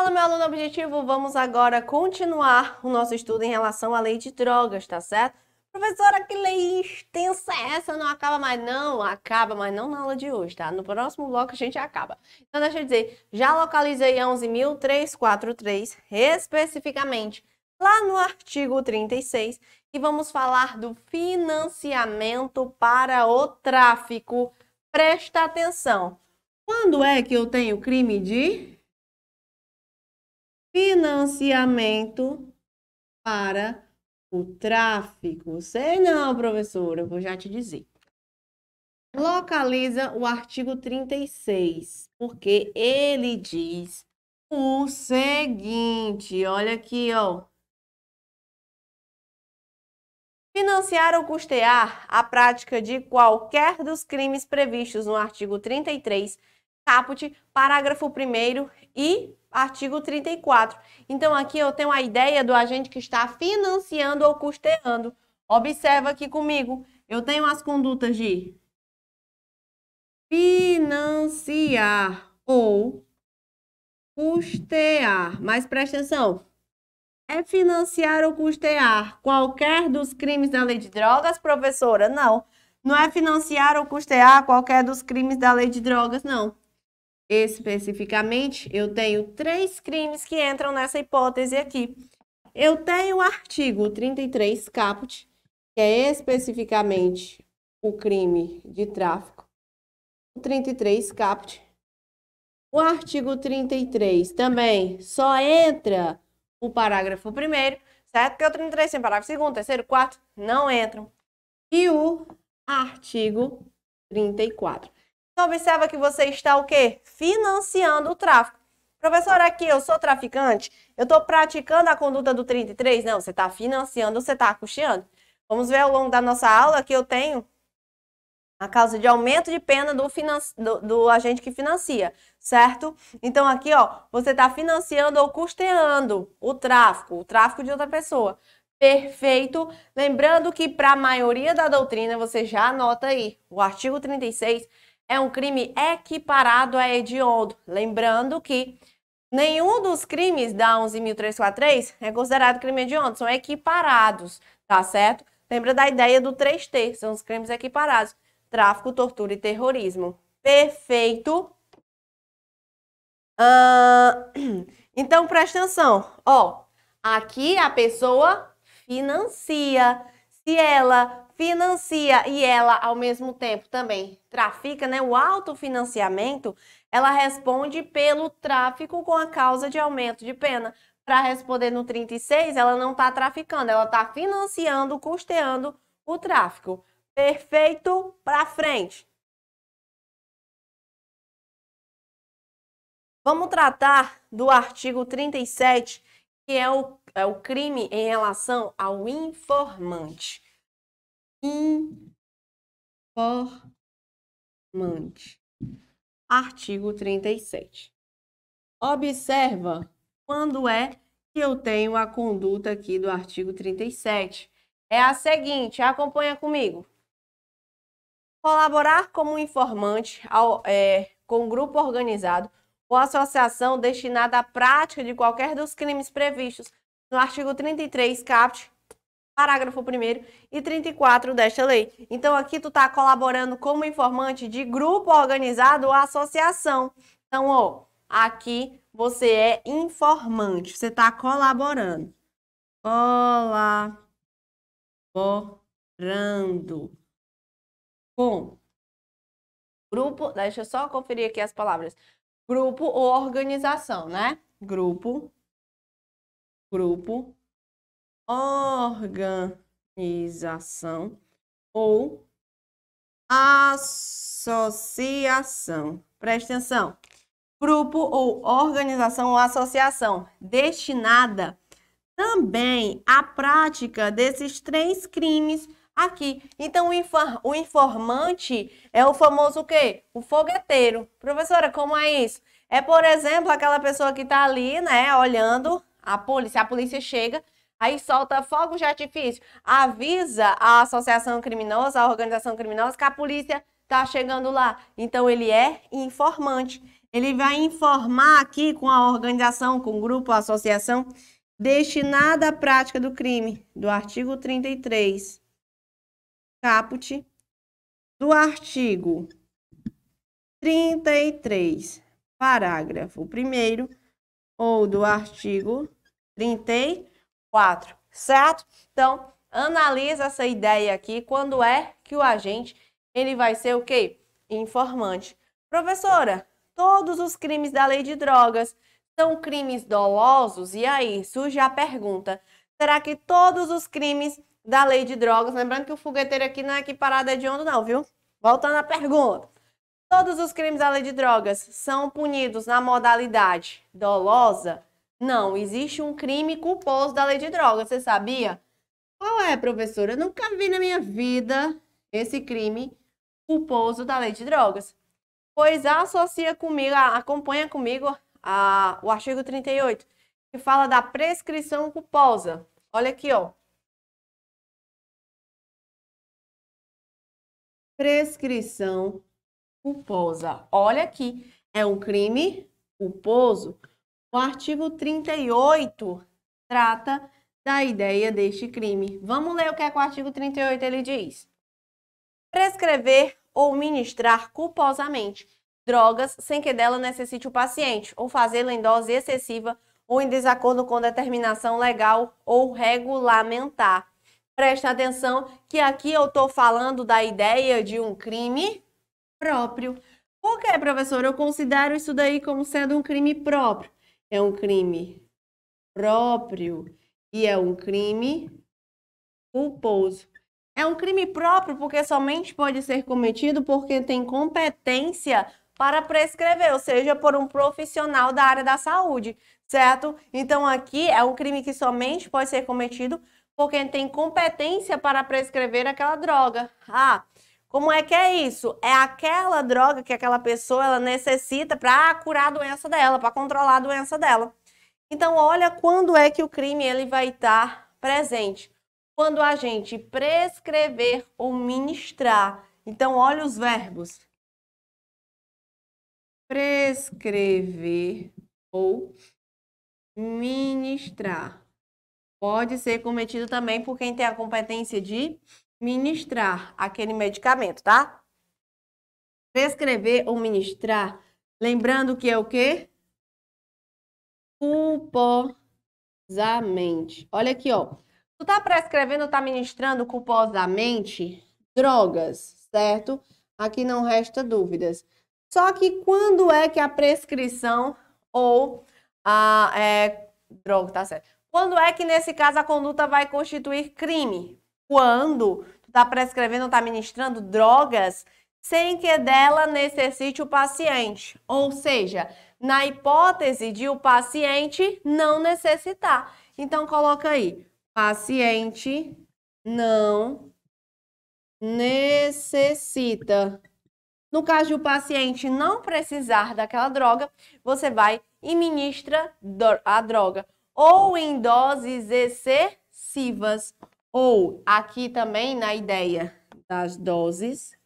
Fala, meu aluno objetivo, vamos agora continuar o nosso estudo em relação à lei de drogas, tá certo? Professora, que lei extensa é essa? Não acaba mais? Não, acaba, mas não na aula de hoje, tá? No próximo bloco a gente acaba. Então, deixa eu dizer, já localizei 11.343 especificamente lá no artigo 36 e vamos falar do financiamento para o tráfico. Presta atenção. Quando é que eu tenho crime de financiamento para o tráfico? Sei não, professora, eu vou já te dizer. Localiza o artigo 36, porque ele diz o seguinte, olha aqui, ó. Financiar ou custear a prática de qualquer dos crimes previstos no artigo 33, caput, parágrafo 1º e artigo 34. Então, aqui eu tenho a ideia do agente que está financiando ou custeando. Observa aqui comigo. Eu tenho as condutas de financiar ou custear. Mas presta atenção. É financiar ou custear qualquer dos crimes da lei de drogas, professora? Não. Não é financiar ou custear qualquer dos crimes da lei de drogas, não. Especificamente, eu tenho 3 crimes que entram nessa hipótese aqui. Eu tenho o artigo 33, caput, que é especificamente o crime de tráfico. O 33, caput. O artigo 33 também só entra o parágrafo 1º, certo? Porque o 33 tem parágrafo 2º, 3º, 4º, não entram. E o artigo 34. Então, observa que você está o quê? Financiando o tráfico. Professora, aqui eu sou traficante? Eu estou praticando a conduta do 33? Não, você está financiando, você está custeando. Vamos ver ao longo da nossa aula que eu tenho a causa de aumento de pena do agente que financia, certo? Então, aqui, ó, você está financiando ou custeando o tráfico de outra pessoa. Perfeito. Lembrando que para a maioria da doutrina, você já anota aí, o artigo 36 é um crime equiparado a hediondo. Lembrando que nenhum dos crimes da 11.343 é considerado crime hediondo, são equiparados, tá certo? Lembra da ideia do 3T, são os crimes equiparados. Tráfico, tortura e terrorismo. Perfeito. Então, presta atenção. Ó, aqui a pessoa financia. Se ela financia e ela, ao mesmo tempo, também trafica, né? O autofinanciamento, ela responde pelo tráfico com a causa de aumento de pena. Para responder no 36, ela não está traficando, ela está financiando, custeando o tráfico. Perfeito, para frente. Vamos tratar do artigo 37, que é o crime em relação ao informante. Informante. Artigo 37. Observa quando é que eu tenho a conduta aqui do artigo 37. É a seguinte, acompanha comigo. Colaborar como informante com grupo organizado ou associação destinada à prática de qualquer dos crimes previstos no artigo 33, caput, parágrafo 1º e 34 desta lei. Então, aqui tu tá colaborando como informante de grupo organizado ou associação. Então, ó, aqui você é informante, você tá colaborando. Colaborando com grupo, deixa eu só conferir aqui as palavras. Grupo ou organização, né? Grupo, organização ou associação. Presta atenção. Grupo ou organização ou associação destinada também à prática desses 3 crimes aqui. Então, o informante é o famoso o quê? O fogueteiro. Professora, como é isso? É, por exemplo, aquela pessoa que está ali, né, olhando a polícia chega, aí solta fogos de artifício, avisa a associação criminosa, a organização criminosa, que a polícia está chegando lá. Então, ele é informante. Ele vai informar aqui com a organização, com o grupo, a associação, destinada à prática do crime, do artigo 33, caput, do artigo 33, parágrafo 1º, ou do artigo 34, certo? Então, analisa essa ideia aqui, quando é que o agente, ele vai ser o quê? Informante. Professora, todos os crimes da lei de drogas são crimes dolosos? E aí, surge a pergunta, será que todos os crimes da lei de drogas, lembrando que o fogueteiro aqui não é aqui parada de onda não, viu? Voltando à pergunta, todos os crimes da lei de drogas são punidos na modalidade dolosa? Não, existe um crime culposo da lei de drogas, você sabia? Qual é, professora? Eu nunca vi na minha vida esse crime culposo da lei de drogas. Pois associa comigo, acompanha comigo o artigo 38, que fala da prescrição culposa. Olha aqui, ó. Prescrição culposa. Olha aqui, é um crime culposo. O artigo 38 trata da ideia deste crime. Vamos ler o que é que o artigo 38 ele diz. Prescrever ou ministrar culposamente drogas sem que dela necessite o paciente, ou fazê-lo em dose excessiva ou em desacordo com determinação legal ou regulamentar. Presta atenção que aqui eu estou falando da ideia de um crime próprio. Por que, professor? Eu considero isso daí como sendo um crime próprio. É um crime próprio e é um crime culposo. É um crime próprio porque somente pode ser cometido por quem tem competência para prescrever, ou seja, por um profissional da área da saúde, certo? Então aqui é um crime que somente pode ser cometido por quem tem competência para prescrever aquela droga. Ah, como é que é isso? É aquela droga que aquela pessoa ela necessita para curar a doença dela, para controlar a doença dela. Então, olha quando é que o crime ele vai estar presente. Quando a gente prescrever ou ministrar. Então, olha os verbos. Prescrever ou ministrar. Pode ser cometido também por quem tem a competência de ministrar aquele medicamento, tá? Prescrever ou ministrar, lembrando que é o quê? Culposamente. Olha aqui, ó. Tu tá prescrevendo, tá ministrando culposamente drogas, certo? Aqui não resta dúvidas. Só que quando é que a prescrição ou a droga, tá certo? Quando é que, nesse caso, a conduta vai constituir crime? Quando tu tá prescrevendo, tá ministrando drogas sem que dela necessite o paciente. Ou seja, na hipótese de o paciente não necessitar. Então, coloca aí, paciente não necessita. No caso de o paciente não precisar daquela droga, você vai e ministra a droga. Ou em doses excessivas. Ou aqui também na ideia das doses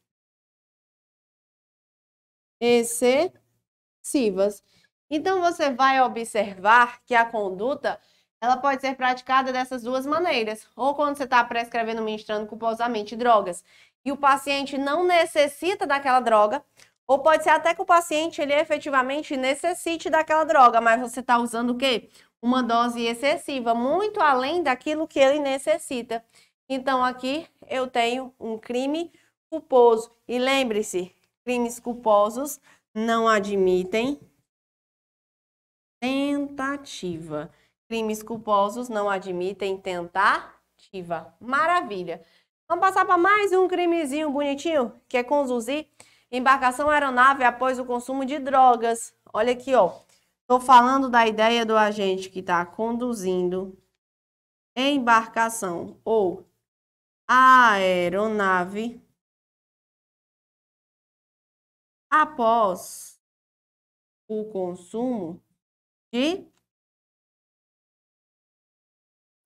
excessivas. Então, você vai observar que a conduta ela pode ser praticada dessas duas maneiras. Ou quando você está prescrevendo, ministrando culposamente drogas e o paciente não necessita daquela droga, ou pode ser até que o paciente ele efetivamente necessite daquela droga, mas você está usando o quê? Uma dose excessiva, muito além daquilo que ele necessita. Então, aqui eu tenho um crime culposo. E lembre-se, crimes culposos não admitem tentativa. Crimes culposos não admitem tentativa. Maravilha. Vamos passar para mais um crimezinho bonitinho, que é conduzir embarcação aeronave após o consumo de drogas. Olha aqui, ó. Estou falando da ideia do agente que está conduzindo embarcação ou aeronave após o consumo de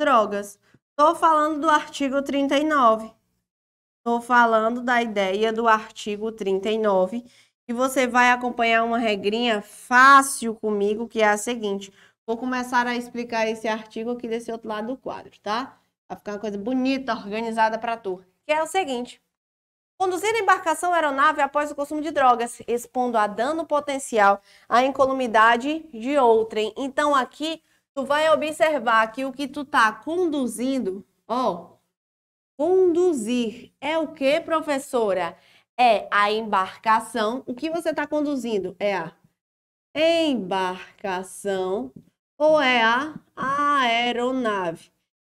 drogas. Estou falando do artigo 39. Estou falando da ideia do artigo 39, E você vai acompanhar uma regrinha fácil comigo, que é a seguinte. Vou começar a explicar esse artigo aqui desse outro lado do quadro, tá? Vai ficar uma coisa bonita, organizada para tu. Que é o seguinte. Conduzir a embarcação ou aeronave após o consumo de drogas, expondo a dano potencial à incolumidade de outrem. Então, aqui, tu vai observar que o que tu tá conduzindo, ó, conduzir é o que, professora? É a embarcação. O que você está conduzindo? É a embarcação ou é a aeronave?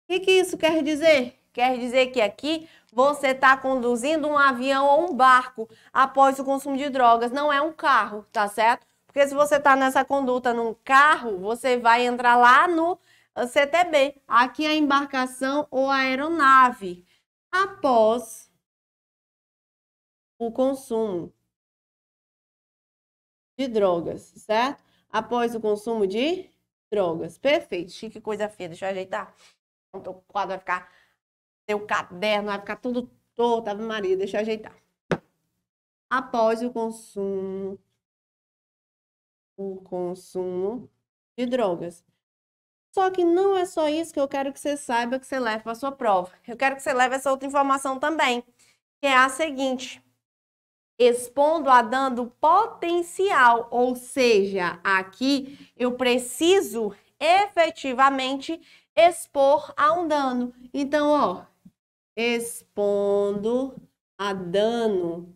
O que isso quer dizer? Quer dizer que aqui você está conduzindo um avião ou um barco após o consumo de drogas. Não é um carro, tá certo? Porque se você está nessa conduta num carro, você vai entrar lá no CTB. Aqui é a embarcação ou a aeronave. Após o consumo de drogas, certo? Após o consumo de drogas. Perfeito. Chique, coisa feia. Deixa eu ajeitar. Então, o quadro vai ficar... Seu caderno vai ficar tudo torto. Ave Maria, deixa eu ajeitar. Após o consumo de drogas. Só que não é só isso que eu quero que você saiba, que você leve para a sua prova. Eu quero que você leve essa outra informação também, que é a seguinte. Expondo a dano potencial, ou seja, aqui eu preciso efetivamente expor a um dano. Então, ó, expondo a dano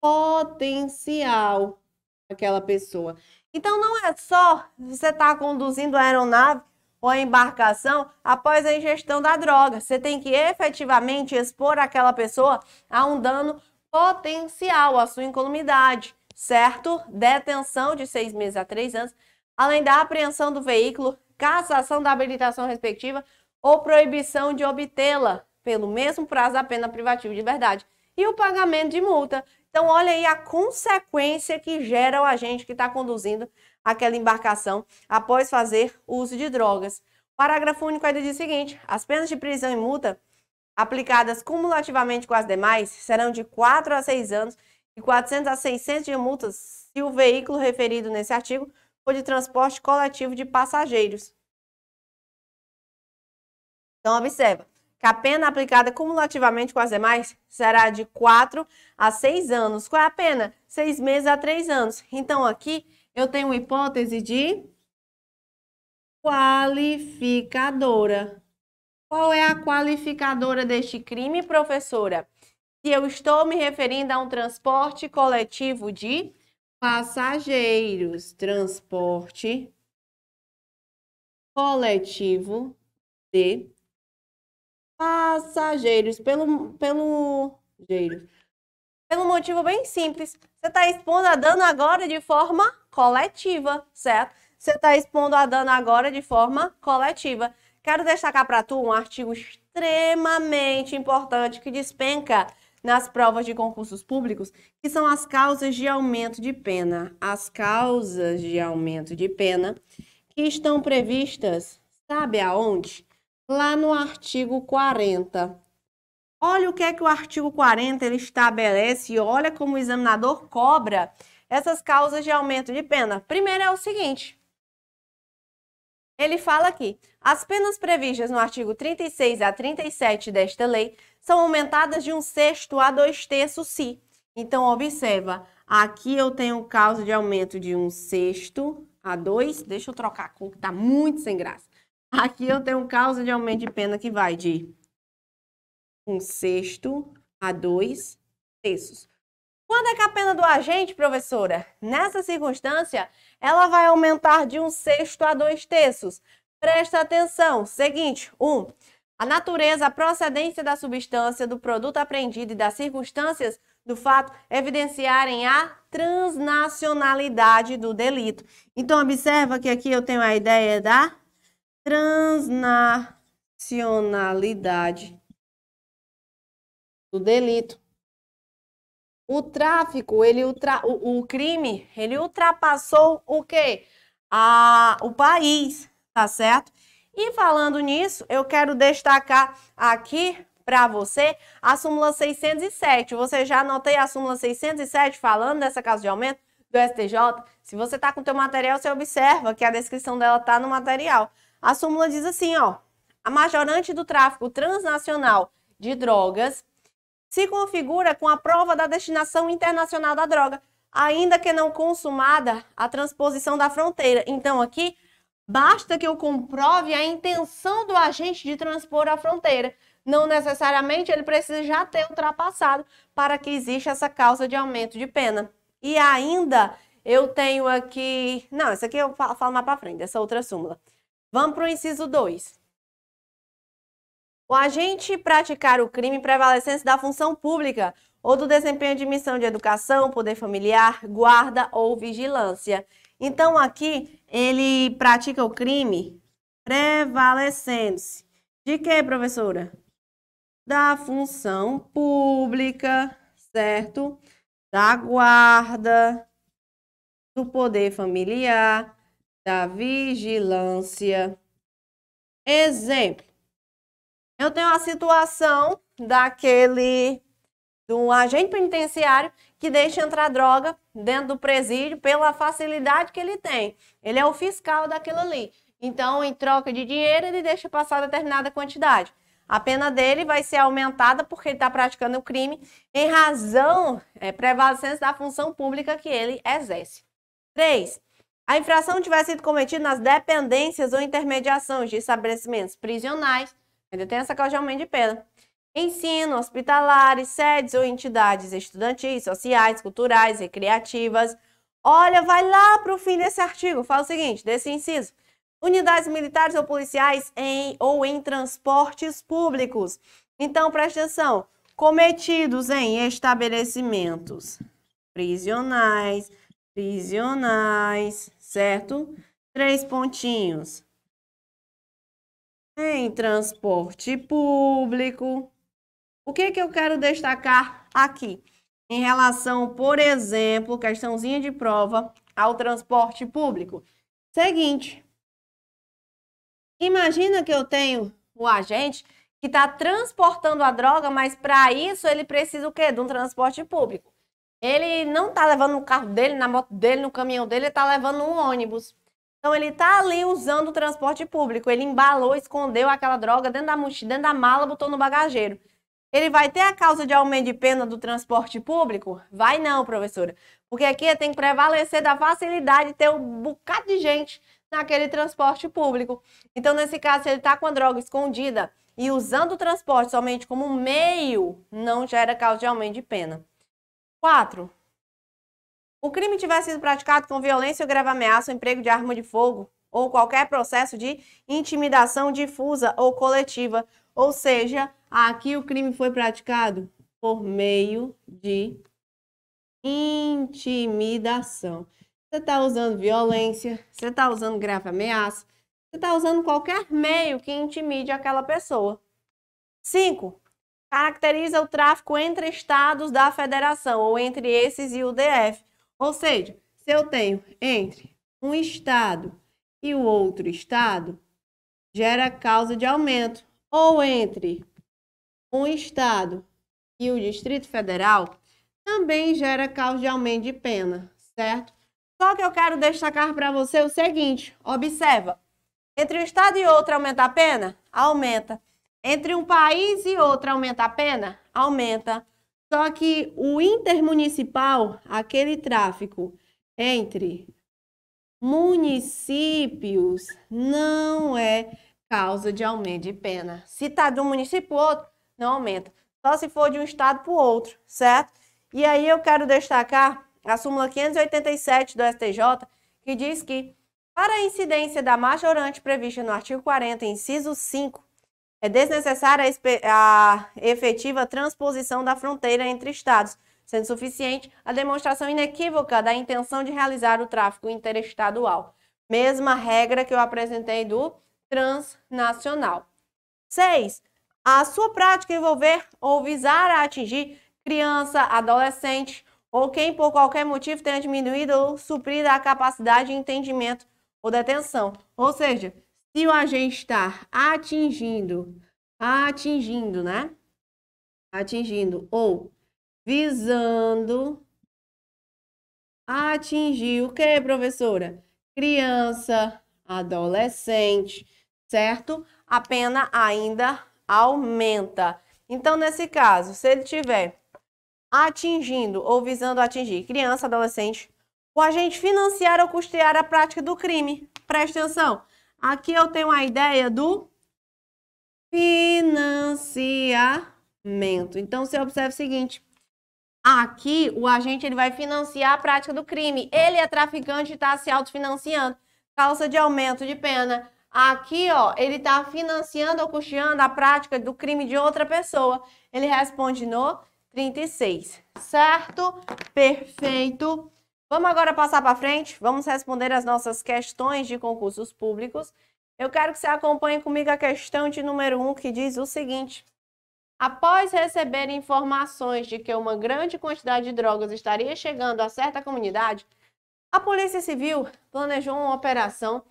potencial àquela pessoa. Então, não é só você estar conduzindo a aeronave ou a embarcação após a ingestão da droga. Você tem que efetivamente expor aquela pessoa a um dano potencial, à sua incolumidade, certo? Detenção de 6 meses a 3 anos, além da apreensão do veículo, cassação da habilitação respectiva ou proibição de obtê-la pelo mesmo prazo da pena privativa de liberdade e o pagamento de multa. Então, olha aí a consequência que gera o agente que está conduzindo aquela embarcação após fazer uso de drogas. O parágrafo único ainda diz o seguinte: as penas de prisão e multa aplicadas cumulativamente com as demais serão de 4 a 6 anos e 400 a 600 de multas se o veículo referido nesse artigo for de transporte coletivo de passageiros. Então, observa que a pena aplicada cumulativamente com as demais será de 4 a 6 anos. Qual é a pena? 6 meses a 3 anos. Então, aqui eu tenho uma hipótese de qualificadora. Qual é a qualificadora deste crime, professora? Se eu estou me referindo a um transporte coletivo de passageiros. Transporte coletivo de passageiros, pelo motivo bem simples. Você está expondo a dano agora de forma coletiva, certo? Você está expondo a dano agora de forma coletiva. Quero destacar para tu um artigo extremamente importante que despenca nas provas de concursos públicos, que são as causas de aumento de pena. As causas de aumento de pena que estão previstas, sabe aonde? Lá no artigo 40. Olha o que é que o artigo 40 ele estabelece e olha como o examinador cobra essas causas de aumento de pena. Primeiro é o seguinte, ele fala aqui, as penas previstas no artigo 36 a 37 desta lei são aumentadas de 1/6 a 2/3 se. Então, observa, aqui eu tenho causa de aumento de 1/6 a 2, deixa eu trocar a cor que tá muito sem graça. Aqui eu tenho causa de aumento de pena que vai de 1/6 a 2/3. Quando é que a pena do agente, professora? Nessa circunstância, ela vai aumentar de 1/6 a 2/3. Presta atenção. Seguinte, 1. A natureza, a procedência da substância, do produto apreendido e das circunstâncias do fato evidenciarem a transnacionalidade do delito. Então, observa que aqui eu tenho a ideia da transnacionalidade do delito. O tráfico, o crime, ele ultrapassou o quê? O país, tá certo? E falando nisso, eu quero destacar aqui para você a súmula 607. Você já anotei a súmula 607 falando dessa causa de aumento do STJ? Se você está com o teu material, você observa que a descrição dela está no material. A súmula diz assim, ó, a majorante do tráfico transnacional de drogas se configura com a prova da destinação internacional da droga, ainda que não consumada a transposição da fronteira. Então, aqui, basta que eu comprove a intenção do agente de transpor a fronteira. Não necessariamente ele precisa já ter ultrapassado para que exista essa causa de aumento de pena. E ainda eu tenho aqui... Não, essa aqui eu falo mais para frente, essa outra súmula. Vamos para o inciso 2. O agente praticar o crime prevalecente da função pública ou do desempenho de missão de educação, poder familiar, guarda ou vigilância. Então, aqui, ele pratica o crime prevalecendo-se. De quê, professora? Da função pública, certo? Da guarda, do poder familiar, da vigilância. Exemplo. Eu tenho a situação do agente penitenciário que deixa entrar droga dentro do presídio pela facilidade que ele tem. Ele é o fiscal daquilo ali. Então, em troca de dinheiro, ele deixa passar determinada quantidade. A pena dele vai ser aumentada porque ele está praticando o crime em razão prevalecente da função pública que ele exerce. 3. A infração tiver sido cometida nas dependências ou intermediações de estabelecimentos prisionais, ainda tem essa causa de aumento de pena. Ensino, hospitalares, sedes ou entidades estudantis, sociais, culturais, recreativas. Olha, vai lá para o fim desse artigo. Fala o seguinte, desse inciso. Unidades militares ou policiais em transportes públicos. Então, preste atenção. Cometidos em estabelecimentos prisionais, certo? 3 pontinhos. Em transporte público. O que eu quero destacar aqui? Em relação, por exemplo, questãozinha de prova, ao transporte público. Seguinte. Imagina que eu tenho o agente que está transportando a droga, mas para isso ele precisa o quê? De um transporte público. Ele não está levando no carro dele, na moto dele, no caminhão dele, ele está levando um ônibus. Então, ele está ali usando o transporte público. Ele embalou, escondeu aquela droga dentro da mochila, dentro da mala, botou no bagageiro. Ele vai ter a causa de aumento de pena do transporte público? Vai não, professora. Porque aqui tem que prevalecer da facilidade de ter um bocado de gente naquele transporte público. Então, nesse caso, se ele está com a droga escondida e usando o transporte somente como meio, não gera causa de aumento de pena. 4. O crime tiver sido praticado com violência ou grave ameaça ou emprego de arma de fogo ou qualquer processo de intimidação difusa ou coletiva. Ou seja, aqui o crime foi praticado por meio de intimidação. Você está usando violência, você está usando grave ameaça, você está usando qualquer meio que intimide aquela pessoa. 5. Caracteriza o tráfico entre estados da federação ou entre esses e o DF. Ou seja, se eu tenho entre um estado e o outro estado, gera causa de aumento. Ou entre um estado e o Distrito Federal, também gera causa de aumento de pena, certo? Só que eu quero destacar para você o seguinte, observa. Entre um estado e outro aumenta a pena? Aumenta. Entre um país e outro aumenta a pena? Aumenta. Só que o intermunicipal, aquele tráfico entre municípios, não é causa de aumento de pena. Se está de um município para o outro, não aumenta. Só se for de um estado para o outro, certo? E aí eu quero destacar a súmula 587 do STJ, que diz que, para a incidência da majorante prevista no artigo 40, inciso 5, é desnecessária a efetiva transposição da fronteira entre estados, sendo suficiente a demonstração inequívoca da intenção de realizar o tráfico interestadual. Mesma regra que eu apresentei do transnacional. 6. A sua prática envolver ou visar a atingir criança, adolescente ou quem por qualquer motivo tenha diminuído ou suprido a capacidade de entendimento ou detenção. Ou seja, se o agente está atingindo, né? atingindo ou visando atingir o que, professora? Criança, adolescente, certo? A pena ainda aumenta. Então, nesse caso, se ele tiver atingindo ou visando atingir criança, adolescente, o agente financiar ou custear a prática do crime. Preste atenção. Aqui eu tenho a ideia do financiamento. Então, você observa o seguinte. Aqui, o agente ele vai financiar a prática do crime. Ele é traficante e está se autofinanciando. Causa de aumento de pena. Aqui, ó, ele está financiando ou custeando a prática do crime de outra pessoa. Ele responde no 36, certo? Perfeito. Vamos agora passar para frente. Vamos responder as nossas questões de concursos públicos. Eu quero que você acompanhe comigo a questão de número 1, que diz o seguinte. Após receber informações de que uma grande quantidade de drogas estaria chegando a certa comunidade, a Polícia Civil planejou uma operação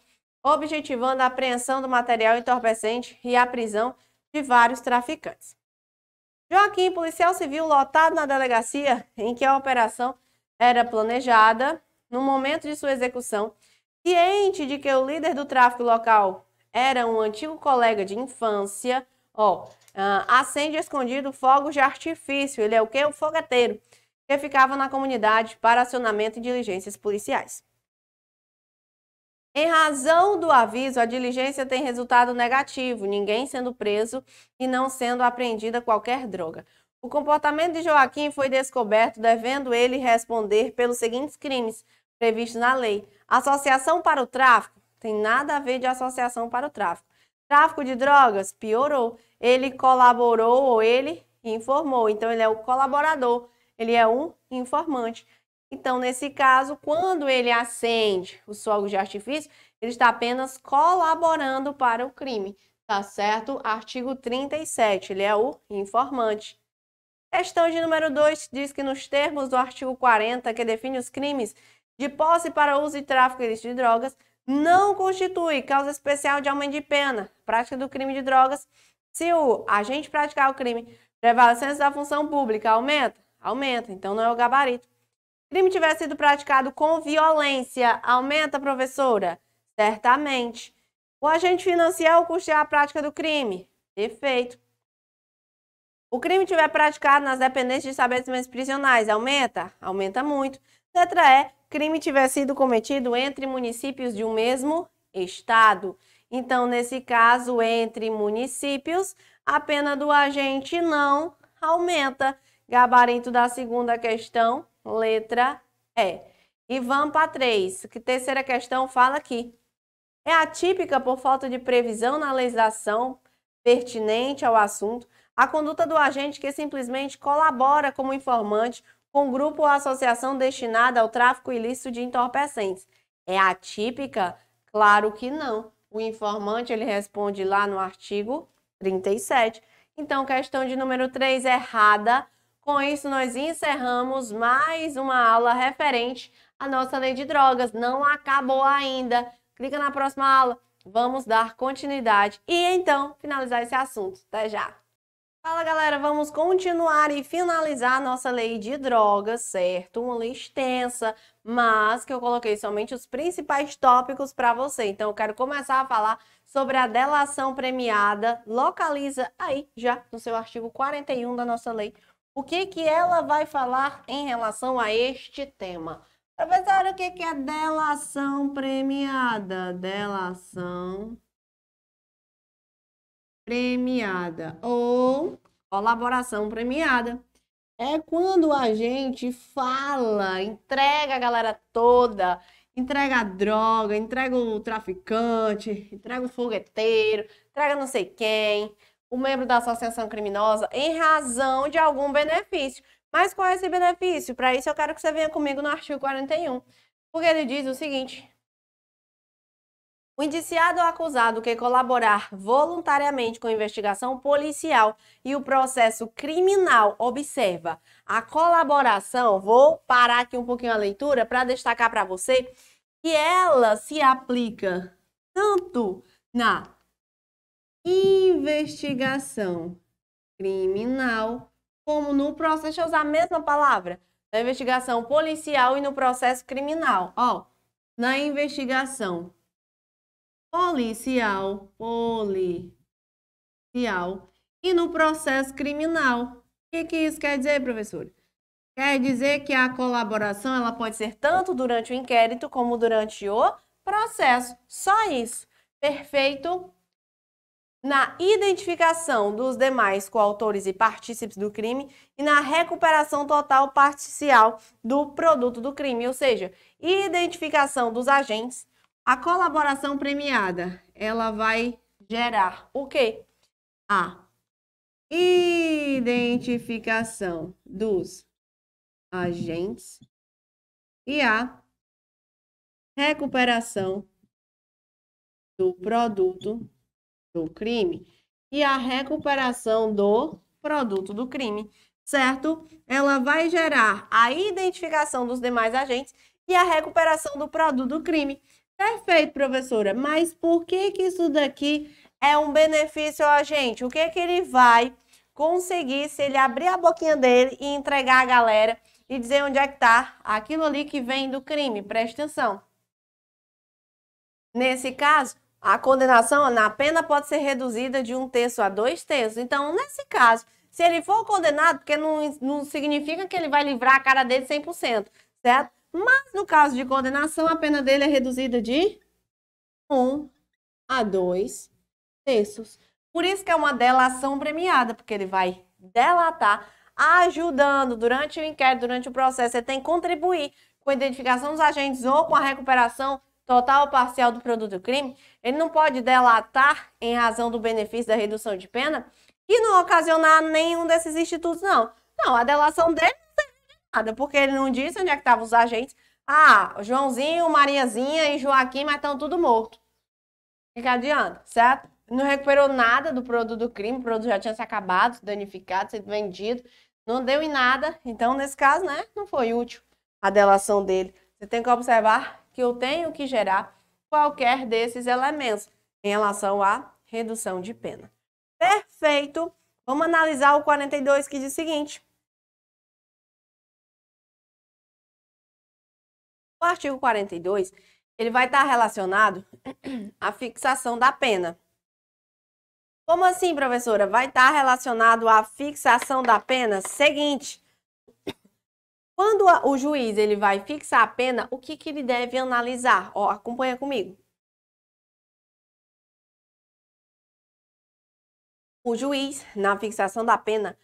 objetivando a apreensão do material entorpecente e a prisão de vários traficantes. Joaquim, policial civil lotado na delegacia em que a operação era planejada, no momento de sua execução, ciente de que o líder do tráfico local era um antigo colega de infância, acende escondido fogos de artifício. Ele é o quê? O fogateiro, que ficava na comunidade para acionamento e diligências policiais. Em razão do aviso, a diligência tem resultado negativo, ninguém sendo preso e não sendo apreendida qualquer droga. O comportamento de Joaquim foi descoberto, devendo ele responder pelos seguintes crimes previstos na lei. Associação para o tráfico, tem nada a ver de associação para o tráfico. Tráfico de drogas, piorou. Ele colaborou ou ele informou. Então, ele é o colaborador, ele é um informante. Então, nesse caso, quando ele acende os fogos de artifício, ele está apenas colaborando para o crime, tá certo? Artigo 37, ele é o informante. Questão de número 2 diz que nos termos do artigo 40, que define os crimes de posse para uso e tráfico ilícito de drogas, não constitui causa especial de aumento de pena. Prática do crime de drogas, se o agente praticar o crime, prevalecência da função pública aumenta? Aumenta, então não é o gabarito. Crime tiver sido praticado com violência, aumenta, professora? Certamente. O agente financiar ou custear a prática do crime? Perfeito. O crime tiver praticado nas dependências de estabelecimentos prisionais, aumenta? Aumenta muito. Letra E, crime tiver sido cometido entre municípios de um mesmo estado. Então, nesse caso, entre municípios, a pena do agente não aumenta. Gabarito da segunda questão, letra E. E vamos para 3, que terceira questão fala aqui. É atípica por falta de previsão na legislação pertinente ao assunto a conduta do agente que simplesmente colabora como informante com grupo ou associação destinada ao tráfico ilícito de entorpecentes. É atípica? Claro que não. O informante, ele responde lá no artigo 37. Então, questão de número 3 errada. Com isso, nós encerramos mais uma aula referente à nossa lei de drogas. Não acabou ainda. Clica na próxima aula. Vamos dar continuidade e, então, finalizar esse assunto. Até já! Fala, galera, vamos continuar e finalizar a nossa lei de drogas, certo? Uma lei extensa, mas que eu coloquei somente os principais tópicos para você. Então, eu quero começar a falar sobre a delação premiada. Localiza aí, já no seu artigo 41 da nossa lei, o que ela vai falar em relação a este tema. Professora, o que é delação premiada? Delação premiada ou colaboração premiada. É quando a gente fala, entrega a galera toda, entrega a droga, entrega o traficante, entrega o fogueteiro, entrega não sei quem, o membro da associação criminosa, em razão de algum benefício. Mas qual é esse benefício? Para isso eu quero que você venha comigo no artigo 41, porque ele diz o seguinte: o indiciado ou acusado que colaborar voluntariamente com a investigação policial e o processo criminal, observa, a colaboração, vou parar aqui um pouquinho a leitura para destacar para você que ela se aplica tanto na investigação criminal como no processo, deixa eu usar a mesma palavra, na investigação policial e no processo criminal. Ó, na investigação policial e no processo criminal. O que isso quer dizer, professora? Quer dizer que a colaboração ela pode ser tanto durante o inquérito como durante o processo. Só isso. Perfeito. Na identificação dos demais coautores e partícipes do crime e na recuperação total parcial do produto do crime, ou seja, identificação dos agentes, a colaboração premiada, ela vai gerar o quê? A identificação dos agentes e a recuperação do produto do crime e a recuperação do produto do crime, certo? Ela vai gerar a identificação dos demais agentes e a recuperação do produto do crime. Perfeito, professora. Mas por que isso daqui é um benefício ao agente? O que ele vai conseguir se ele abrir a boquinha dele e entregar a galera e dizer onde é que tá aquilo ali que vem do crime? Presta atenção. Nesse caso, a condenação na pena pode ser reduzida de 1/3 a 2/3. Então, nesse caso, se ele for condenado, porque não significa que ele vai livrar a cara dele 100%, certo? Mas no caso de condenação, a pena dele é reduzida de 1 a 2/3. Por isso que é uma delação premiada, porque ele vai delatar, ajudando durante o inquérito, durante o processo. Ele tem que contribuir com a identificação dos agentes ou com a recuperação total ou parcial do produto do crime. Ele não pode delatar em razão do benefício da redução de pena e não ocasionar nenhum desses institutos, não. Não, a delação dele não serve de nada, porque ele não disse onde é que estavam os agentes. Ah, Joãozinho, Mariazinha e Joaquim, mas estão tudo morto. O que adianta, certo? Não recuperou nada do produto do crime, o produto já tinha se acabado, danificado, sido vendido, não deu em nada. Então, nesse caso, né, não foi útil a delação dele. Você tem que observar que eu tenho que gerar qualquer desses elementos em relação à redução de pena. Perfeito! Vamos analisar o 42, que diz o seguinte. O artigo 42, ele vai estar relacionado à fixação da pena. Como assim, professora? Vai estar relacionado à fixação da pena? Seguinte, quando o juiz ele vai fixar a pena, o que ele deve analisar? Ó, acompanha comigo. O juiz, na fixação da pena,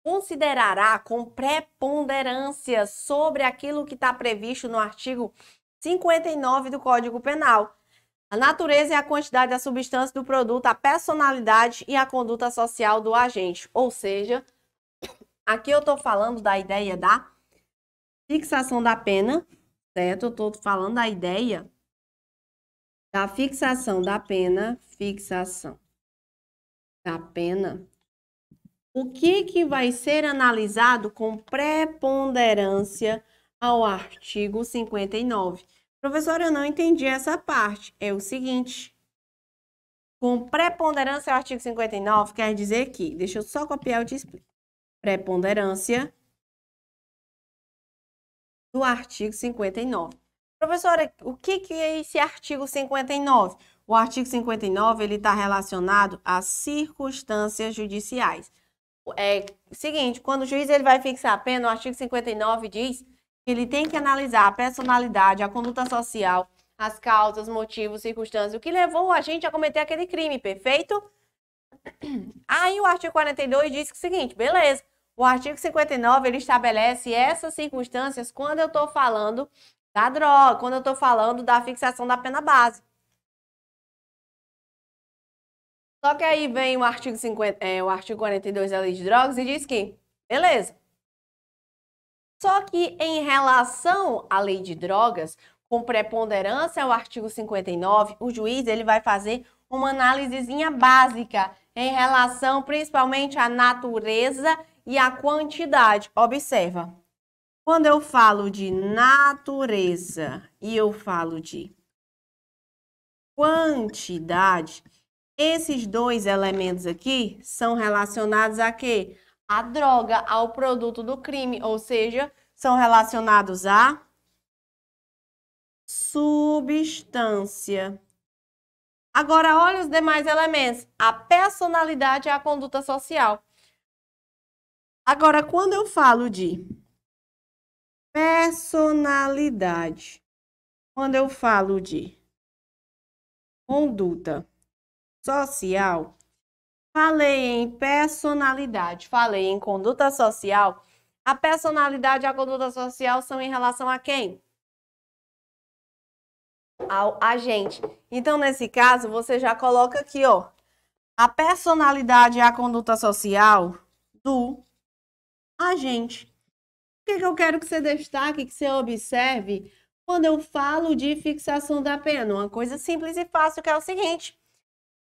considerará com preponderância sobre aquilo que está previsto no artigo 59 do Código Penal. A natureza e a quantidade da substância do produto, a personalidade e a conduta social do agente. Ou seja, aqui eu estou falando da ideia da fixação da pena, certo? Eu estou falando da ideia da fixação da pena, O que vai ser analisado com preponderância ao artigo 59? Professora, eu não entendi essa parte. É o seguinte, com preponderância ao artigo 59, quer dizer que, deixa eu só copiar e te explico. Preponderância do artigo 59. Professora, o que é esse artigo 59? O artigo 59, ele está relacionado às circunstâncias judiciais. É o seguinte, quando o juiz ele vai fixar a pena, o artigo 59 diz que ele tem que analisar a personalidade, a conduta social, as causas, motivos, circunstâncias, o que levou a gente a cometer aquele crime, perfeito? Aí o artigo 42 diz que é o seguinte, beleza, o artigo 59 ele estabelece essas circunstâncias quando eu estou falando da droga, quando eu estou falando da fixação da pena base. Só que aí vem o artigo 42 da Lei de Drogas e diz que, beleza. Só que em relação à Lei de Drogas, com preponderância ao artigo 59, o juiz ele vai fazer uma análisezinha básica em relação principalmente à natureza e à quantidade. Observa, quando eu falo de natureza e eu falo de quantidade, esses dois elementos aqui são relacionados a quê? a droga, ao produto do crime, ou seja, são relacionados à substância. Agora, olha os demais elementos. A personalidade e a conduta social. Agora, quando eu falo de personalidade, quando eu falo de conduta social, falei em personalidade, falei em conduta social. A personalidade e a conduta social são em relação a quem? Ao agente. Então, nesse caso, você já coloca aqui, ó, a personalidade e a conduta social do agente. O que eu quero que você destaque, que você observe quando eu falo de fixação da pena? Uma coisa simples e fácil, que é o seguinte.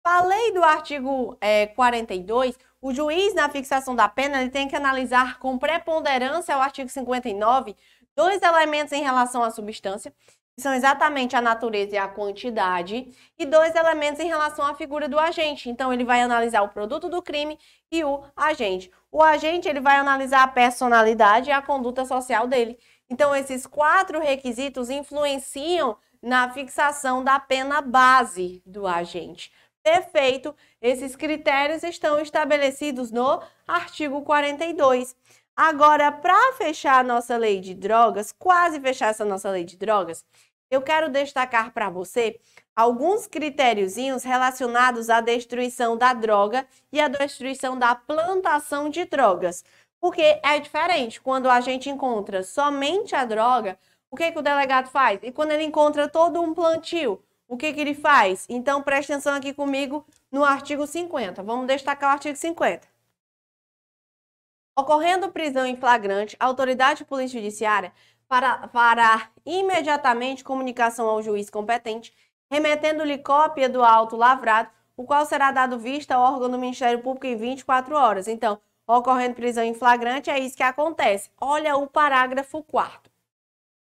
Falei do artigo 42, o juiz na fixação da pena ele tem que analisar com preponderância o artigo 59, dois elementos em relação à substância, que são exatamente a natureza e a quantidade, e dois elementos em relação à figura do agente. Então, ele vai analisar o produto do crime e o agente. O agente ele vai analisar a personalidade e a conduta social dele. Então, esses 4 requisitos influenciam na fixação da pena base do agente. Perfeito, esses critérios estão estabelecidos no artigo 42. Agora, para fechar a nossa lei de drogas, quase fechar essa nossa lei de drogas, eu quero destacar para você alguns critériozinhos relacionados à destruição da droga e à destruição da plantação de drogas. Porque é diferente, quando a gente encontra somente a droga, o que o delegado faz? E quando ele encontra todo um plantio, o que ele faz? Então, preste atenção aqui comigo no artigo 50. Vamos destacar o artigo 50. Ocorrendo prisão em flagrante, a autoridade de polícia judiciária fará imediatamente comunicação ao juiz competente, remetendo-lhe cópia do auto lavrado, o qual será dado vista ao órgão do Ministério Público em 24 horas. Então, ocorrendo prisão em flagrante, é isso que acontece. Olha o parágrafo 4º.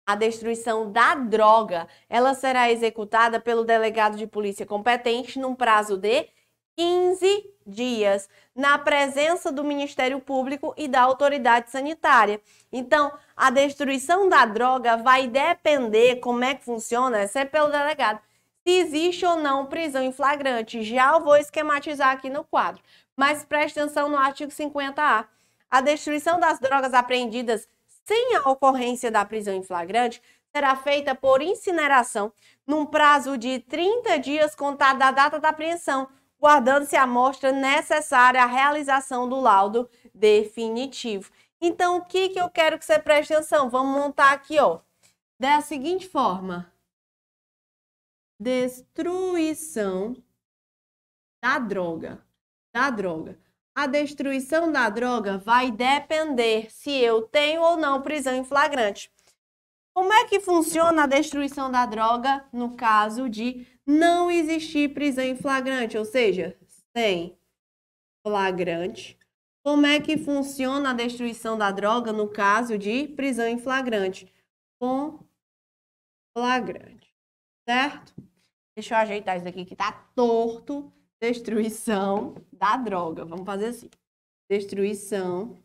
A destruição da droga, ela será executada pelo delegado de polícia competente num prazo de 15 dias, na presença do Ministério Público e da autoridade sanitária. Então, a destruição da droga vai depender como é que funciona, é pelo delegado, se existe ou não prisão em flagrante. Já eu vou esquematizar aqui no quadro, mas preste atenção no artigo 50A. A destruição das drogas apreendidas sem a ocorrência da prisão em flagrante, será feita por incineração num prazo de 30 dias contado da data da apreensão, guardando-se a amostra necessária à realização do laudo definitivo. Então, o que eu quero que você preste atenção? Vamos montar aqui, ó, da seguinte forma. Destruição da droga. A destruição da droga vai depender se eu tenho ou não prisão em flagrante. Como é que funciona a destruição da droga no caso de não existir prisão em flagrante, ou seja, sem flagrante? Como é que funciona a destruição da droga no caso de prisão em flagrante? Com flagrante, certo? Deixa eu ajeitar isso aqui que tá torto. Destruição da droga. Vamos fazer assim. Destruição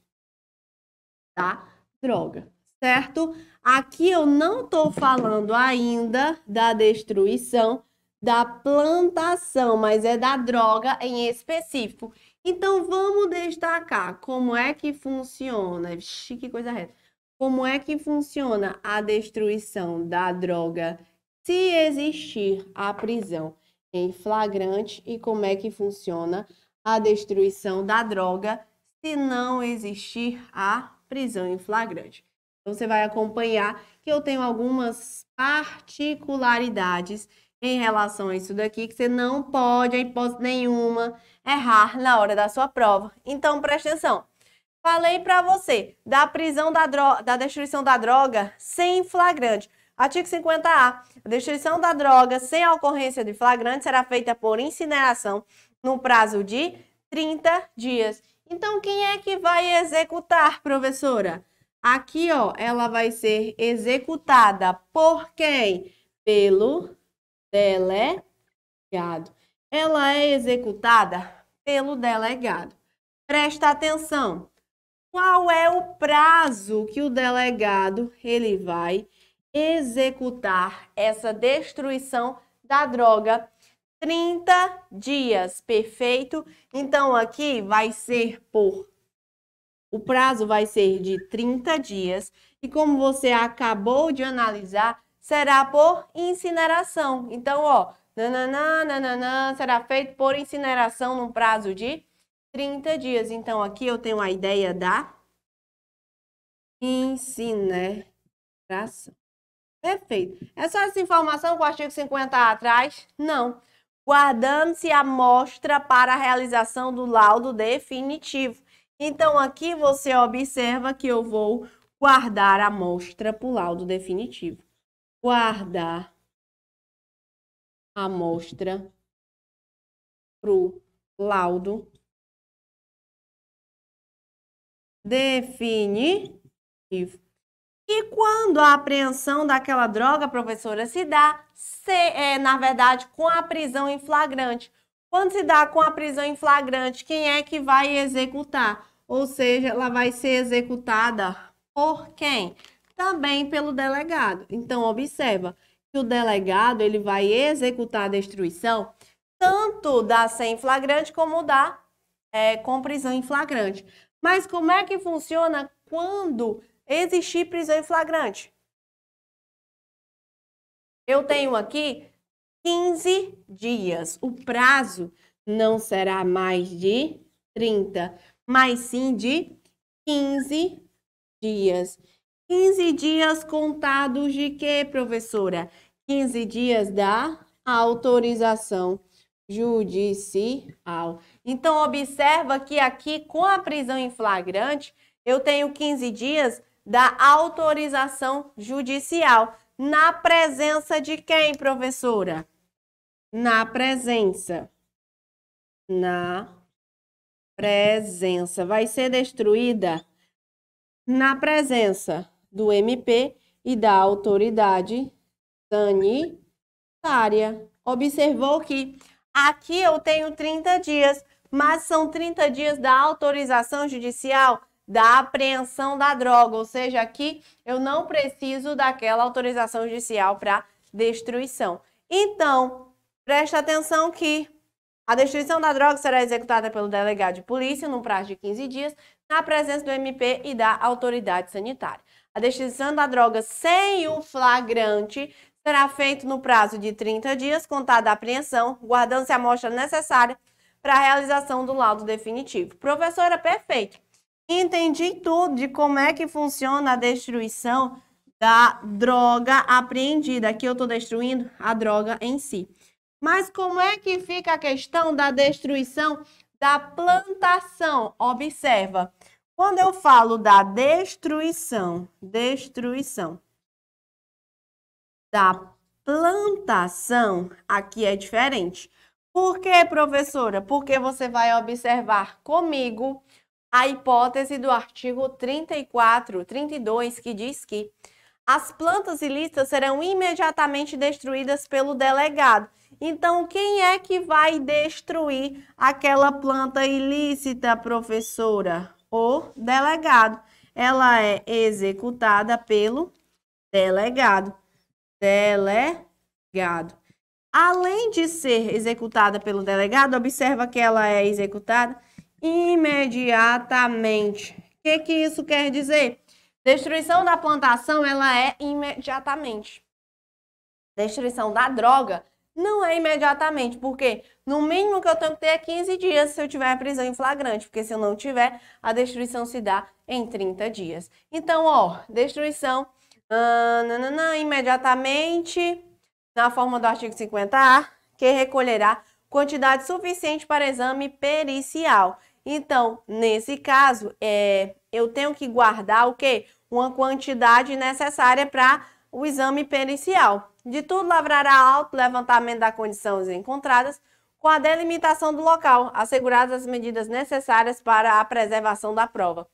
da droga, certo? Aqui eu não estou falando ainda da destruição da plantação, mas é da droga em específico. Então, vamos destacar como é que funciona. Vixe, que coisa reta. Como é que funciona a destruição da droga se existir a prisão em flagrante e como é que funciona a destruição da droga se não existir a prisão em flagrante. Então, você vai acompanhar que eu tenho algumas particularidades em relação a isso daqui que você não pode, em hipótese nenhuma, errar na hora da sua prova. Então, preste atenção. Falei para você da prisão da destruição da droga sem flagrante. Artigo 50A. A destruição da droga sem a ocorrência de flagrante será feita por incineração no prazo de 30 dias. Então, quem é que vai executar, professora? Aqui, ó, ela vai ser executada por quem? Pelo delegado. Ela é executada pelo delegado. Presta atenção. Qual é o prazo que o delegado ele vai executar essa destruição da droga? 30 dias, perfeito? Então, aqui vai ser o prazo vai ser de 30 dias e como você acabou de analisar, será por incineração. Então, ó, será feito por incineração num prazo de 30 dias. Então, aqui eu tenho a ideia da incineração. Perfeito. É só essa informação com o artigo 50 atrás? Não. Guardando-se a amostra para a realização do laudo definitivo. Então, aqui você observa que eu vou guardar a amostra para o laudo definitivo. Guardar a amostra para o laudo definitivo. E quando a apreensão daquela droga, professora, se dá, na verdade, com a prisão em flagrante. Quando se dá com a prisão em flagrante, quem é que vai executar? Ou seja, ela vai ser executada por quem? Também pelo delegado. Então, observa que o delegado ele vai executar a destruição tanto da sem flagrante como da com prisão em flagrante. Mas como é que funciona quando existir prisão em flagrante? Eu tenho aqui 15 dias. O prazo não será mais de 30, mas sim de 15 dias. 15 dias contados de quê, professora? 15 dias da autorização judicial. Então, observa que aqui, com a prisão em flagrante, eu tenho 15 dias da autorização judicial. Na presença de quem, professora? Na presença. Vai ser destruída na presença do MP e da autoridade sanitária. Observou que aqui eu tenho 30 dias, mas são 30 dias da autorização judicial da apreensão da droga, ou seja, aqui eu não preciso daquela autorização judicial para destruição. Então, presta atenção que a destruição da droga será executada pelo delegado de polícia num prazo de 15 dias, na presença do MP e da autoridade sanitária. A destruição da droga sem o flagrante será feita no prazo de 30 dias, contada a apreensão, guardando-se a amostra necessária para a realização do laudo definitivo. Professora, perfeito. Entendi tudo de como é que funciona a destruição da droga apreendida. Aqui eu estou destruindo a droga em si. Mas como é que fica a questão da destruição da plantação? Observa, quando eu falo da destruição da plantação, aqui é diferente. Por quê, professora? Porque você vai observar comigo a hipótese do artigo 32, que diz que as plantas ilícitas serão imediatamente destruídas pelo delegado. Então, quem é que vai destruir aquela planta ilícita, professora? O delegado. Ela é executada pelo delegado. Além de ser executada pelo delegado, observa que ela é executada imediatamente. O que isso quer dizer? Destruição da plantação, ela é imediatamente. Destruição da droga não é imediatamente, porque no mínimo que eu tenho que ter é 15 dias se eu tiver prisão em flagrante, porque se eu não tiver, a destruição se dá em 30 dias. Então, ó, destruição imediatamente, na forma do artigo 50A, que recolherá quantidade suficiente para exame pericial. Então, nesse caso, eu tenho que guardar o quê? Uma quantidade necessária para o exame pericial. De tudo lavrará auto levantamento das condições encontradas, com a delimitação do local, asseguradas as medidas necessárias para a preservação da prova.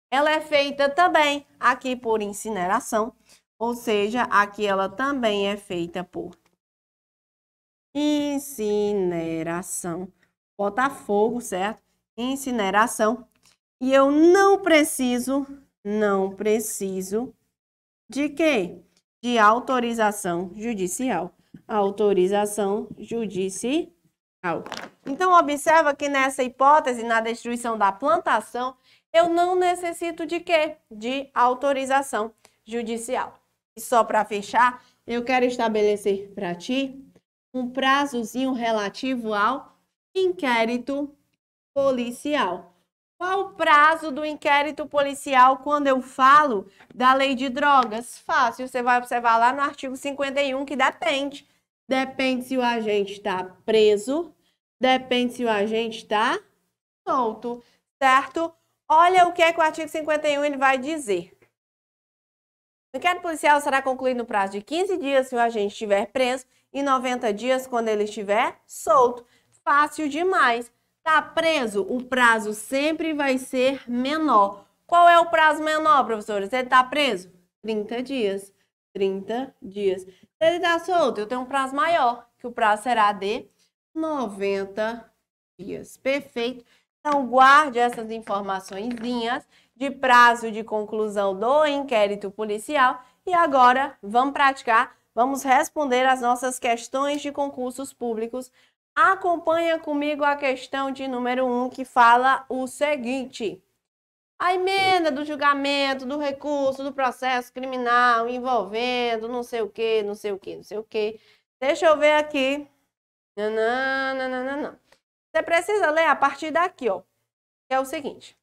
Ela é feita também aqui por incineração, ou seja, aqui ela também é feita por incineração. Botafogo, certo? Incineração. E eu não preciso de quê? De autorização judicial. Autorização judicial. Então, observa que nessa hipótese, na destruição da plantação, eu não necessito de quê? De autorização judicial. E só para fechar, eu quero estabelecer para ti um prazozinho relativo ao inquérito policial. Qual o prazo do inquérito policial quando eu falo da lei de drogas? Fácil, você vai observar lá no artigo 51 que depende. Depende se o agente está preso, depende se o agente está solto, certo? Olha o que é que o artigo 51 ele vai dizer. O inquérito policial será concluído no prazo de 15 dias se o agente estiver preso e 90 dias quando ele estiver solto. Fácil demais. Tá preso, o prazo sempre vai ser menor. Qual é o prazo menor, professora? Se ele tá preso? 30 dias. 30 dias. Se ele tá solto, eu tenho um prazo maior, que o prazo será de 90 dias. Perfeito. Então, guarde essas informaçõezinhas de prazo de conclusão do inquérito policial. E agora, vamos praticar, vamos responder as nossas questões de concursos públicos. Acompanha comigo a questão de número 1, que fala o seguinte. A emenda do julgamento, do recurso, do processo criminal envolvendo não sei o quê, não sei o quê, não sei o quê. Deixa eu ver aqui. Não. Você precisa ler a partir daqui, ó. Que é o seguinte.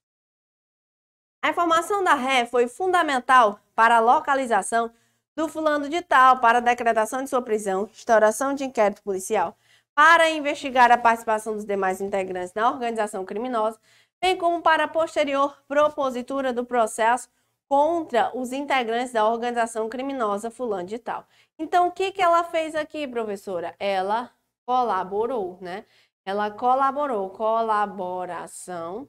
A informação da ré foi fundamental para a localização do fulano de tal, para a decretação de sua prisão, instauração de inquérito policial, para investigar a participação dos demais integrantes na organização criminosa, bem como para a posterior propositura do processo contra os integrantes da organização criminosa fulano de tal. Então, o que ela fez aqui, professora? Ela colaborou, né? Ela colaborou. Colaboração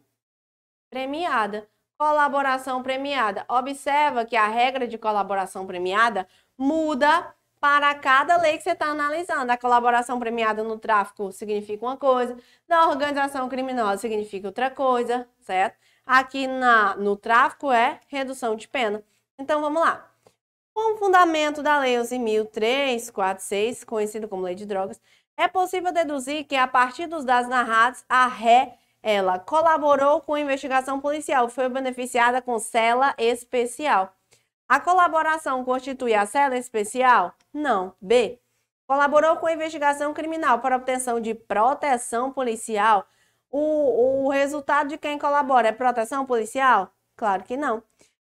premiada. Colaboração premiada. Observa que a regra de colaboração premiada muda para cada lei que você está analisando. A colaboração premiada no tráfico significa uma coisa, na organização criminosa significa outra coisa, certo? Aqui no tráfico é redução de pena. Então, vamos lá. Com o fundamento da Lei 11.346, conhecida como Lei de Drogas, é possível deduzir que, a partir dos dados narrados, a ré, ela colaborou com a investigação policial, foi beneficiada com cela especial. A colaboração constitui a cela especial? Não. B. Colaborou com a investigação criminal para obtenção de proteção policial? O resultado de quem colabora é proteção policial? Claro que não.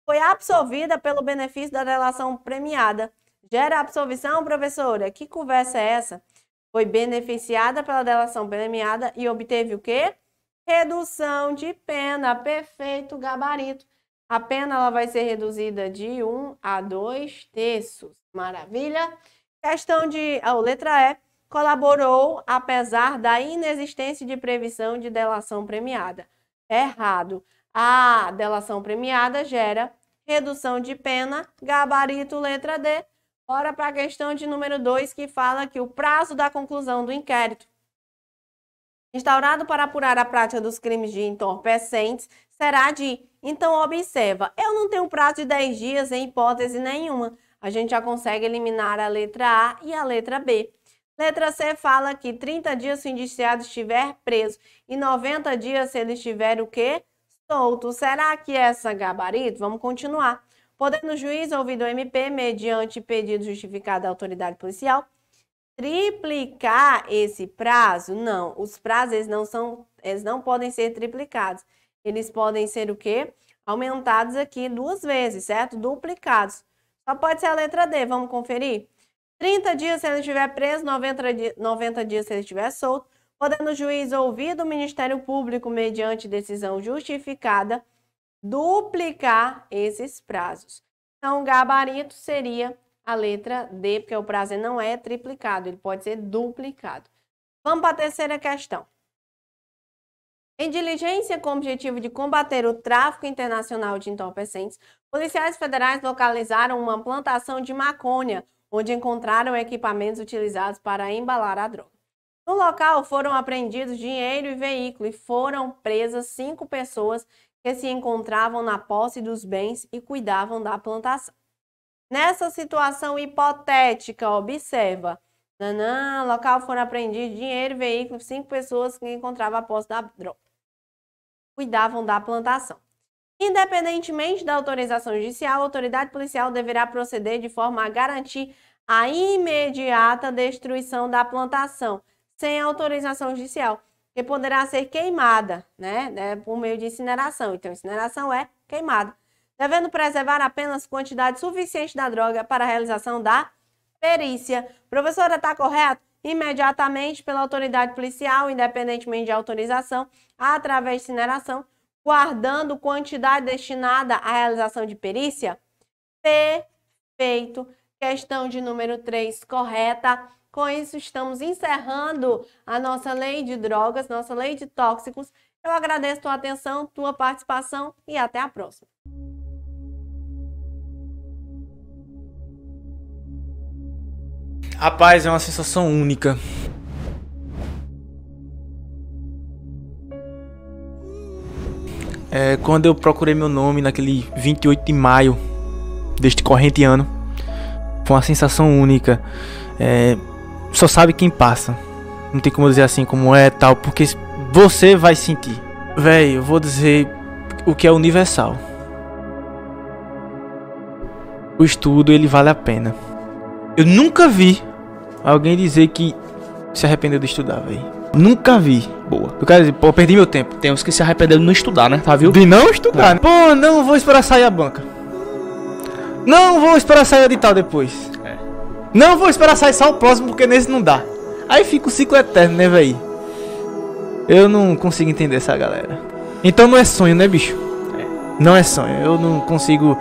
Foi absolvida pelo benefício da delação premiada. Gera absolvição, professora? Que conversa é essa? Foi beneficiada pela delação premiada e obteve o quê? Redução de pena. Perfeito, gabarito. A pena ela vai ser reduzida de 1 a 2 terços. Maravilha? Questão de letra E. Colaborou apesar da inexistência de previsão de delação premiada. Errado. A delação premiada gera redução de pena. Gabarito, letra D. Bora para a questão de número 2, que fala que o prazo da conclusão do inquérito instaurado para apurar a prática dos crimes de entorpecentes será de... Então, observa, eu não tenho prazo de 10 dias em hipótese nenhuma. A gente já consegue eliminar a letra A e a letra B. Letra C fala que 30 dias se o indiciado estiver preso e 90 dias se ele estiver o quê? Solto. Será que essa gabarito? Vamos continuar. Podendo o juiz ouvir do MP, mediante pedido justificado da autoridade policial, triplicar esse prazo? Não, os prazos eles não podem ser triplicados. Eles podem ser o quê? Aumentados aqui 2 vezes, certo? Duplicados. Só pode ser a letra D, vamos conferir? 30 dias se ele estiver preso, 90 dias se ele estiver solto, podendo o juiz ouvir do Ministério Público, mediante decisão justificada, duplicar esses prazos. Então, o gabarito seria a letra D, porque o prazo não é triplicado, ele pode ser duplicado. Vamos para a terceira questão. Em diligência com o objetivo de combater o tráfico internacional de entorpecentes, policiais federais localizaram uma plantação de maconha, onde encontraram equipamentos utilizados para embalar a droga. No local foram apreendidos dinheiro e veículo e foram presas 5 pessoas que se encontravam na posse dos bens e cuidavam da plantação. Nessa situação hipotética, observa, local foram apreendidos dinheiro, veículo, 5 pessoas que encontravam a posse da droga. Cuidavam da plantação. Independentemente da autorização judicial, a autoridade policial deverá proceder de forma a garantir a imediata destruição da plantação, sem autorização judicial, que poderá ser queimada, né, por meio de incineração. Então, incineração é queimada, devendo preservar apenas quantidade suficiente da droga para a realização da perícia. Professora, está correto? Imediatamente pela autoridade policial, independentemente de autorização, através de incineração, guardando quantidade destinada à realização de perícia? Perfeito. Questão de número 3, correta. Com isso, estamos encerrando a nossa lei de drogas, nossa lei de tóxicos. Eu agradeço tua atenção, tua participação e até a próxima. Rapaz, é uma sensação única. Quando eu procurei meu nome naquele 28 de maio deste corrente ano, foi uma sensação única. Só sabe quem passa. Não tem como dizer assim como é tal, porque você vai sentir. Véi, eu vou dizer o que é universal. O estudo, ele vale a pena. Eu nunca vi alguém dizer que se arrependeu de estudar, velho. Nunca vi. Boa. Eu quero dizer, pô, eu perdi meu tempo. Tem uns que se arrependeram de não estudar, né? Tá, viu? De não estudar, né? Pô, não vou esperar sair a banca. Não vou esperar sair o edital depois. Não vou esperar sair só o próximo, porque nesse não dá. Aí fica o ciclo eterno, né, velho? Eu não consigo entender essa galera. Então não é sonho, né, bicho? Não é sonho. Eu não consigo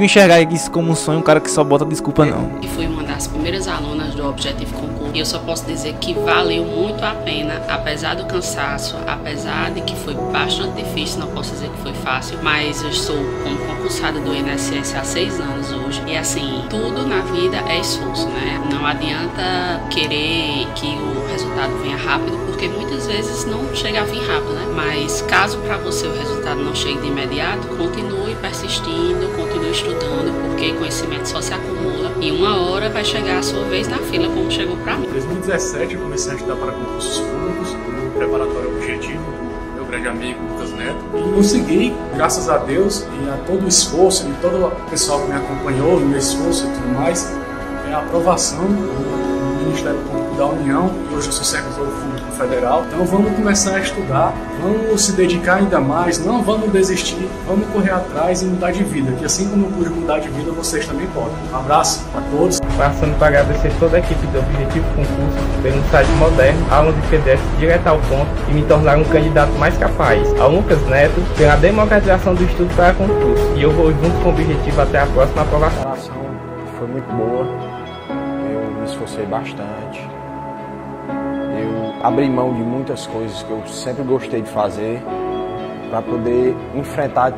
enxergar isso como um sonho, um cara que só bota desculpa, não. E fui uma das primeiras alunas do Objetivo Concurso. E eu só posso dizer que valeu muito a pena, apesar do cansaço, apesar de que foi bastante difícil, não posso dizer que foi fácil, mas eu estou como concursada do INSS há 6 anos hoje. E assim, tudo na vida é esforço, né? Não adianta querer que o resultado venha rápido, porque muitas vezes não chega a vir rápido, né? Mas caso para você o resultado não chegue de imediato, continue persistindo, continue estudando, porque conhecimento só se acumula e uma hora vai chegar a sua vez na fila, como chegou para mim. Em 2017 eu comecei a estudar para concursos públicos no preparatório Objetivo do meu grande amigo Lucas Neto e consegui, graças a Deus e a todo o esforço e todo o pessoal que me acompanhou no meu esforço e tudo mais, a aprovação do Ministério Público da União, e hoje eu sou servidor público federal. Então vamos começar a estudar, vamos se dedicar ainda mais, não vamos desistir, vamos correr atrás e mudar de vida, que assim como eu pude mudar de vida, vocês também podem. Um abraço a todos. Passando para agradecer toda a equipe do Objetivo Concurso pelo site moderno, aulas de PDF direto ao ponto e me tornar um candidato mais capaz. Ao Lucas Neto pela democratização do estudo para concurso. E eu vou junto com o Objetivo até a próxima aprovação. A preparação foi muito boa, eu me esforcei bastante. Eu abri mão de muitas coisas que eu sempre gostei de fazer para poder enfrentar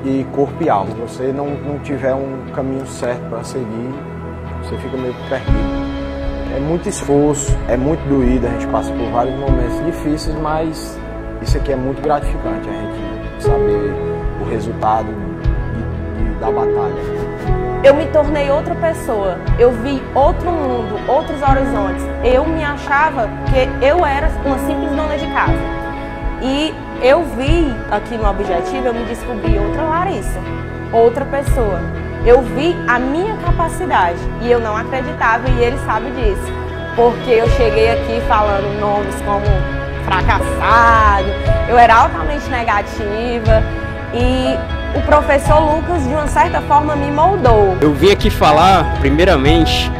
de corpo e alma. Se você não tiver um caminho certo para seguir, você fica meio perdido. É muito esforço, é muito doído, a gente passa por vários momentos difíceis, mas isso aqui é muito gratificante, a gente saber o resultado da batalha. Eu me tornei outra pessoa, eu vi outro mundo, outros horizontes. Eu me achava que eu era uma simples dona de casa. E eu vi aqui no Objetivo, eu me descobri outra Larissa, outra pessoa. Eu vi a minha capacidade e eu não acreditava e ele sabe disso. Porque eu cheguei aqui falando nomes como fracassado, eu era altamente negativa e o professor Lucas, de uma certa forma, me moldou. Eu vim aqui falar, primeiramente,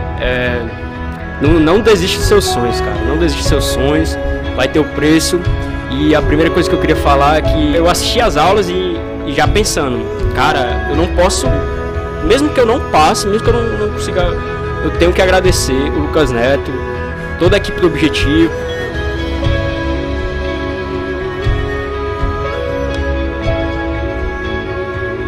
não desiste dos seus sonhos, cara. Não desiste dos seus sonhos, vai ter o preço. E a primeira coisa que eu queria falar é que eu assisti às aulas e já pensando, cara, eu não posso, mesmo que eu não passe, mesmo que eu não consiga, eu tenho que agradecer o Lucas Neto, toda a equipe do Objetivo,